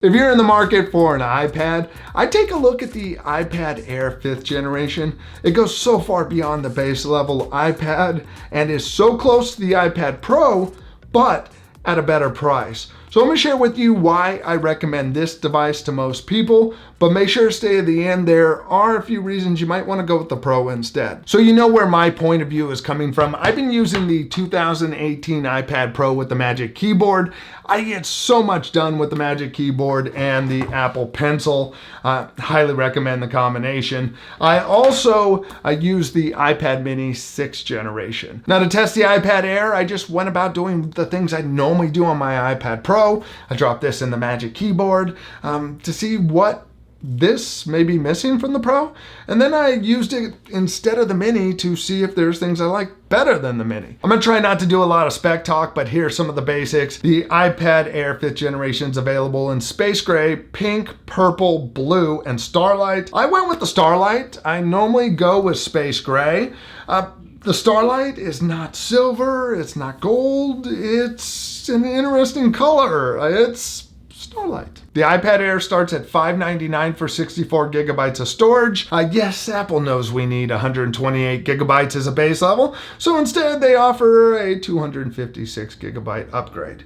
If you're in the market for an iPad, I'd take a look at the iPad Air 5th generation. It goes so far beyond the base level iPad and is so close to the iPad Pro, but at a better price. So I'm going to share with you why I recommend this device to most people, but make sure to stay at the end. There are a few reasons you might want to go with the Pro instead. So you know where my point of view is coming from. I've been using the 2018 iPad Pro with the Magic Keyboard. I get so much done with the Magic Keyboard and the Apple Pencil. Highly recommend the combination. I also use the iPad Mini 6th generation. Now to test the iPad Air, I just went about doing the things I normally do on my iPad Pro. I dropped this in the Magic Keyboard to see what this may be missing from the Pro, and then I used it instead of the Mini to see if there's things I like better than the Mini. I'm gonna try not to do a lot of spec talk, but here's some of the basics. The iPad Air 5th generation is available in Space Gray, Pink, Purple, Blue, and Starlight. I went with the Starlight. I normally go with Space Gray. The Starlight is not silver, it's not gold, it's an interesting color. It's Starlight. The iPad Air starts at $599 for 64 gigabytes of storage. Yes, Apple knows we need 128 gigabytes as a base level, so instead they offer a 256 gigabyte upgrade.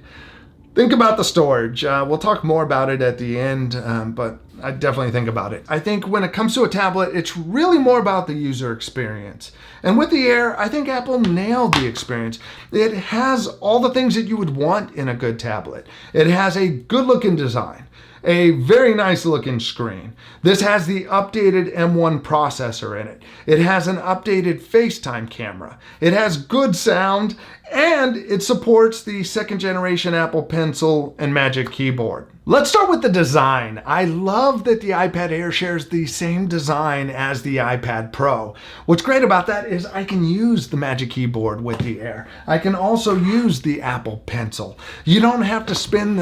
Think about the storage. We'll talk more about it at the end, but I definitely think about it. I think when it comes to a tablet, it's really more about the user experience. And with the Air, I think Apple nailed the experience. It has all the things that you would want in a good tablet. It has a good looking design, a very nice looking screen. This has the updated M1 processor in it. It has an updated FaceTime camera. It has good sound, and it supports the 2nd generation Apple Pencil and Magic Keyboard. Let's start with the design. I love that the iPad Air shares the same design as the iPad Pro. What's great about that is I can use the Magic Keyboard with the Air. I can also use the Apple Pencil. You don't have to spend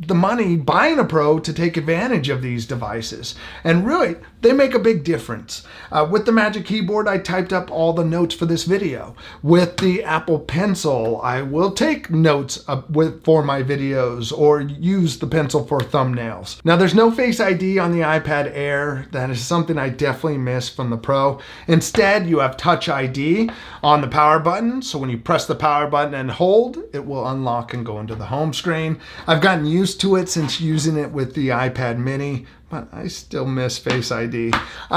the money buying a Pro to take advantage of these devices. And really, they make a big difference. With the Magic Keyboard, I typed up all the notes for this video. With the Apple Pencil, I will take notes for my videos or use the pencil for thumbnails. Now there's no Face ID on the iPad Air. That is something I definitely miss from the Pro. Instead, you have Touch ID on the power button. So when you press the power button and hold, it will unlock and go into the home screen. I've gotten used to it since using it with the iPad Mini, but I still miss Face ID.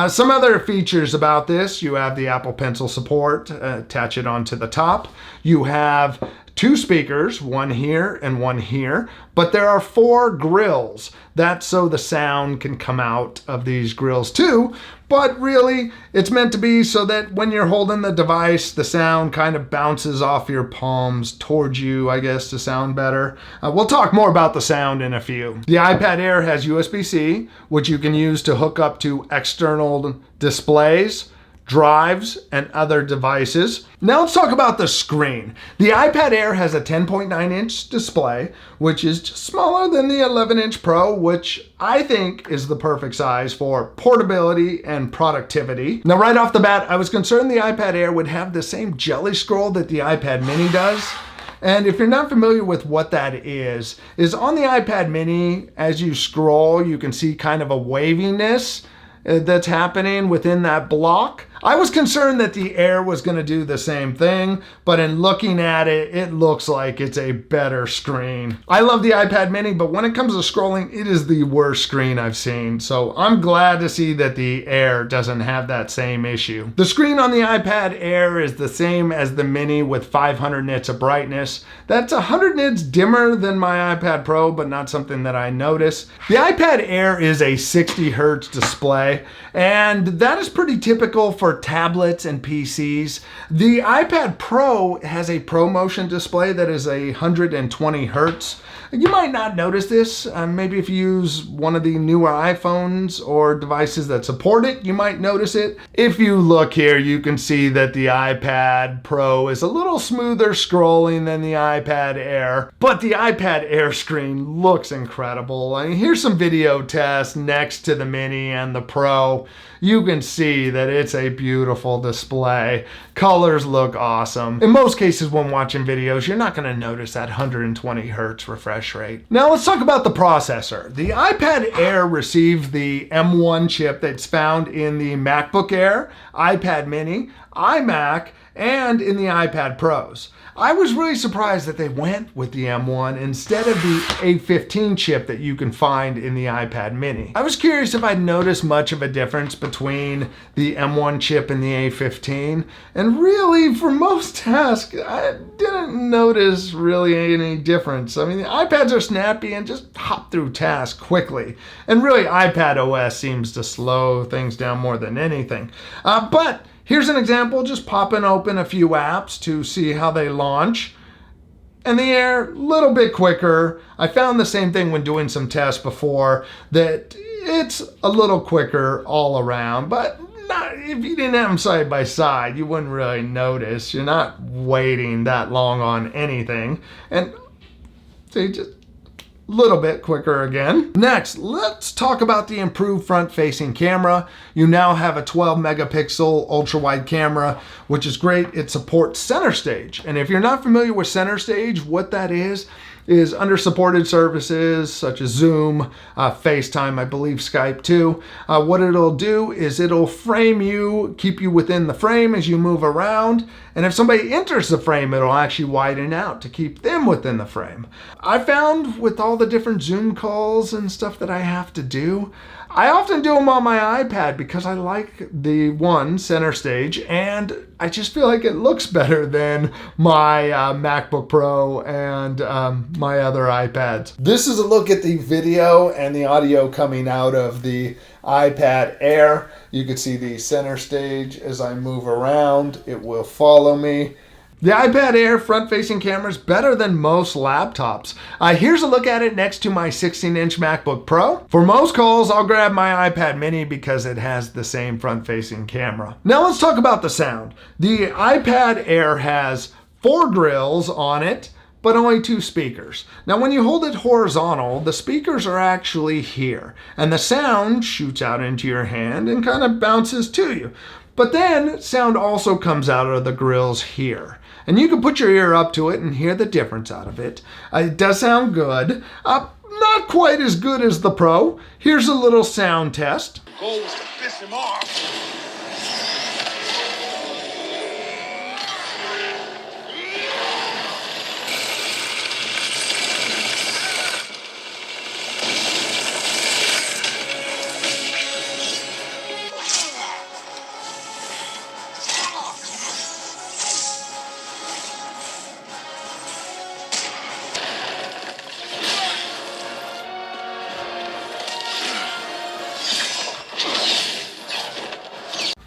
Some other features about this: you have the Apple Pencil support, attach it onto the top. You have 2 speakers, one here and one here, but there are 4 grills. That's so the sound can come out of these grills too, but really it's meant to be so that when you're holding the device, the sound kind of bounces off your palms towards you, I guess, to sound better. We'll talk more about the sound in a few. The iPad Air has USB-C, which you can use to hook up to external displays, drives, and other devices. Now let's talk about the screen. The iPad Air has a 10.9-inch display, which is just smaller than the 11-inch Pro, which I think is the perfect size for portability and productivity. Now right off the bat, I was concerned the iPad Air would have the same jelly scroll that the iPad Mini does. And if you're not familiar with what that is on the iPad Mini, as you scroll, you can see kind of a waviness that's happening within that block. I was concerned that the Air was going to do the same thing, but in looking at it, it looks like it's a better screen. I love the iPad Mini, but when it comes to scrolling, it is the worst screen I've seen. So I'm glad to see that the Air doesn't have that same issue. The screen on the iPad Air is the same as the Mini with 500 nits of brightness. That's 100 nits dimmer than my iPad Pro, but not something that I notice. The iPad Air is a 60 hertz display, and that is pretty typical for tablets and PCs. The iPad Pro has a ProMotion display that is 120 hertz. You might not notice this. Maybe if you use one of the newer iPhones or devices that support it, you might notice it. If you look here, you can see that the iPad Pro is a little smoother scrolling than the iPad Air, but the iPad Air screen looks incredible. I mean, here's some video tests next to the Mini and the Pro. You can see that it's a beautiful display. Colors look awesome. In most cases when watching videos, you're not going to notice that 120 hertz refresh refresh rate. Now let's talk about the processor. The iPad Air received the M1 chip that's found in the MacBook Air, iPad Mini, iMac, and in the iPad Pros. I was really surprised that they went with the M1 instead of the A15 chip that you can find in the iPad Mini. I was curious if I'd noticed much of a difference between the M1 chip and the A15, and really for most tasks, I didn't notice really any difference. I mean, the iPads are snappy and just hop through tasks quickly, and really iPad OS seems to slow things down more than anything. But here's an example, just popping open a few apps to see how they launch. And the Air, a little bit quicker. I found the same thing when doing some tests before, that it's a little quicker all around, but if you didn't have them side by side, you wouldn't really notice. You're not waiting that long on anything. And see, just little bit quicker again. Next, let's talk about the improved front-facing camera. You now have a 12 megapixel ultra-wide camera, which is great. It supports center stage. And if you're not familiar with center stage, what that is under supported services such as Zoom, FaceTime, I believe Skype too. What it'll do is it'll frame you, keep you within the frame as you move around. And if somebody enters the frame, it'll actually widen out to keep them within the frame. I found with all the different Zoom calls and stuff that I have to do, I often do them on my iPad because I like the center stage, and I just feel like it looks better than my MacBook Pro and my other iPads. This is a look at the video and the audio coming out of the iPad Air. You can see the center stage as I move around. It will follow me. The iPad Air front-facing camera is better than most laptops. Here's a look at it next to my 16-inch MacBook Pro. For most calls, I'll grab my iPad Mini because it has the same front-facing camera. Now let's talk about the sound. The iPad Air has 4 grills on it, but only 2 speakers. Now when you hold it horizontal, the speakers are actually here, and the sound shoots out into your hand and kind of bounces to you. But then sound also comes out of the grills here. And you can put your ear up to it and hear the difference out of it. It does sound good. Not quite as good as the Pro. Here's a little sound test. The goal was to piss him off.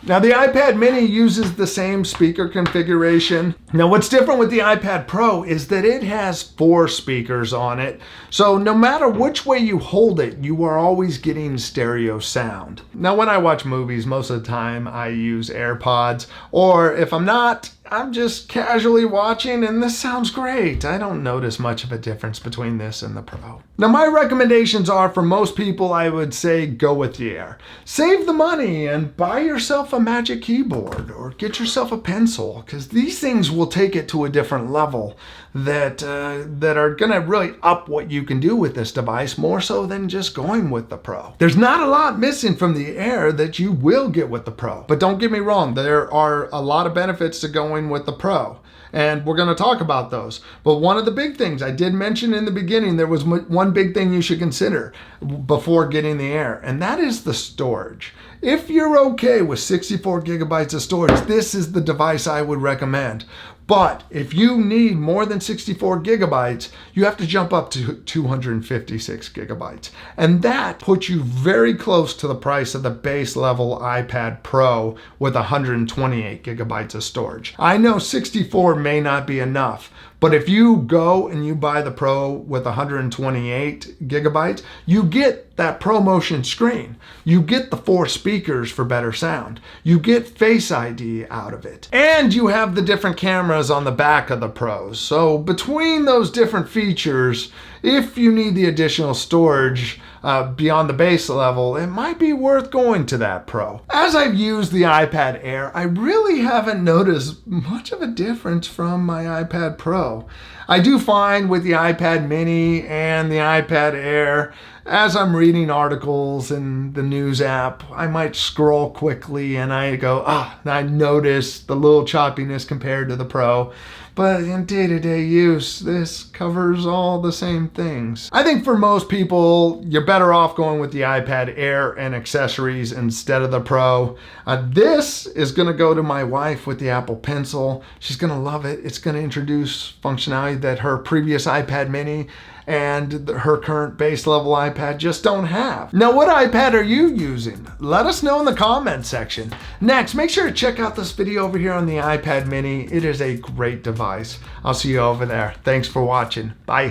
Now the iPad Mini uses the same speaker configuration. Now what's different with the iPad Pro is that it has 4 speakers on it. So no matter which way you hold it, you are always getting stereo sound. Now when I watch movies, most of the time I use AirPods, or if I'm not, I'm just casually watching and this sounds great. I don't notice much of a difference between this and the Pro. Now my recommendations are, for most people, I would say go with the Air. Save the money and buy yourself a Magic Keyboard or get yourself a pencil, because these things will take it to a different level that are gonna really up what you can do with this device, more so than just going with the Pro. There's not a lot missing from the Air that you will get with the Pro, but don't get me wrong, there are a lot of benefits to going with the Pro, and we're going to talk about those. But one of the big things I did mention in the beginning, there was one big thing you should consider before getting the Air, and that is the storage. If you're okay with 64 gigabytes of storage, this is the device I would recommend. But if you need more than 64 gigabytes, you have to jump up to 256 gigabytes. And that puts you very close to the price of the base level iPad Pro with 128 gigabytes of storage. I know 64 may not be enough, but if you go and you buy the Pro with 128 gigabytes, you get that ProMotion screen. You get the 4 speakers for better sound. You get Face ID out of it. And you have the different cameras on the back of the Pros. So between those different features, if you need the additional storage beyond the base level, it might be worth going to that Pro. As I've used the iPad Air, I really haven't noticed much of a difference from my iPad Pro. I do find with the iPad mini and the iPad Air, as I'm reading articles in the news app, I might scroll quickly and I go, I notice the little choppiness compared to the Pro. But in day-to-day use, this covers all the same things. I think for most people, you're better off going with the iPad Air and accessories instead of the Pro. This is going to go to my wife with the Apple Pencil. She's going to love it. It's going to introduce functionality that her previous iPad mini and her current base level iPad just don't have. Now, what iPad are you using? Let us know in the comment section. Next, make sure to check out this video over here on the iPad mini. It is a great device. I'll see you over there. Thanks for watching. Bye.